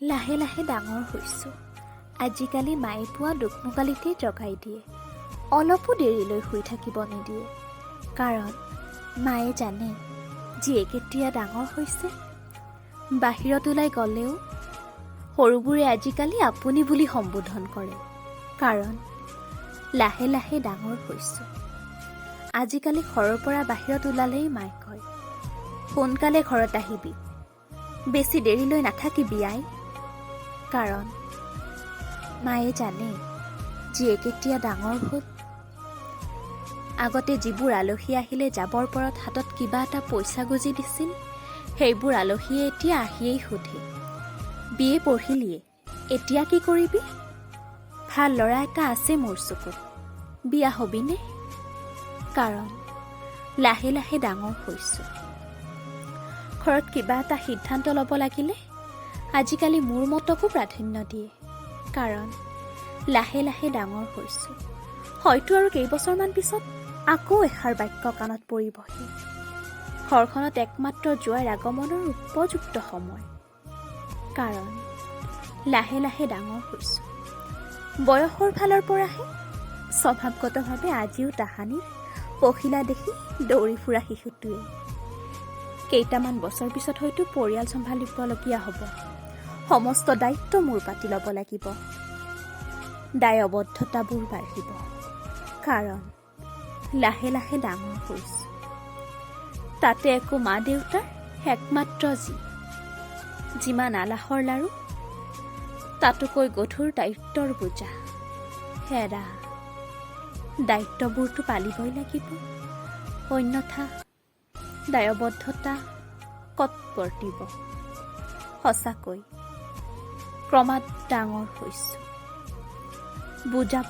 লাহে লাহে ডাঙৰ হৈছোঁ। আজিকালি মায়ে পোৱা দুখমোকালিতেই জগাই দিয়ে। অলপো দেৰিলৈ শুই থাকিব নিদিয়ে। কাৰণ মায়ে জানে জীয়ে কেতিয়া ডাঙৰ হৈছে। বাহিৰত ওলাই গ'লেও সৰুবোৰে আজিকালি আপুনি বুলি সম্বোধন কৰে। কাৰণ লাহে লাহে ডাঙৰ হৈছোঁ। আজিকালি ঘৰৰ পৰা বাহিৰত ওলালেই মায়ে কয়, সোনকালে ঘৰত আহিবি, বেছি দেৰিলৈ নাথাকিবি আই। কাৰণ মায়ে জানে জীয়ে কেতিয়া ডাঙৰ হ'ল। আগতে যিবোৰ আলহী আহিলে যাবৰ পৰত হাতত কিবা এটা পইচা গুজি দিছিল, সেইবোৰ আলহীয়ে এতিয়া আহিয়েই সোধে, বিয়ে পঢ়িলিয়ে, এতিয়া কি কৰিবি? ভাল ল'ৰা এটা আছে মোৰ চকুত, বিয়া হবিনে? কাৰণ লাহে লাহে ডাঙৰ হৈছোঁ। ঘৰত কিবা এটা সিদ্ধান্ত ল'ব লাগিলে আজিকালি মোৰ মতকো প্ৰাধান্য দিয়ে। কাৰণ লাহে লাহে ডাঙৰ হৈছোঁ। হয়তো আৰু কেইবছৰমান পিছত আকৌ এষাৰ বাক্য কাণত পৰিবহি। ঘৰখনত একমাত্ৰ জোঁৱাইৰ আগমনৰ উপযুক্ত সময়। কাৰণ লাহে লাহে ডাঙৰ হৈছোঁ। বয়সৰ ফালৰ পৰাহে স্বভাৱগতভাৱে আজিও তাহানিৰ পখিলা দেখি দৌৰি ফুৰা শিশুটোৱে। কেইটামান বছৰ পিছত হয়তো পৰিয়াল চম্ভালিবলগীয়া হ'ব। সমস্ত দায়িত্ব মূৰ পাতি ল'ব লাগিব। দায়বদ্ধতাবোৰ বাঢ়িব। কাৰণ লাহে লাহে ডাঙৰ হৈছোঁ। তাতে একো মা দেউতাৰ একমাত্ৰ জী। যিমান আলাসৰ লাৰু, তাতোকৈ গধুৰ দায়িত্বৰ বোজা। হেৰা, দায়িত্ববোৰতো পালিবই লাগিব। অন্যথা দায়বদ্ধতা ক'ত বৰ্তিব? সঁচাকৈ ক্ৰমাৎ ডাঙৰ হৈছোঁ। বুজা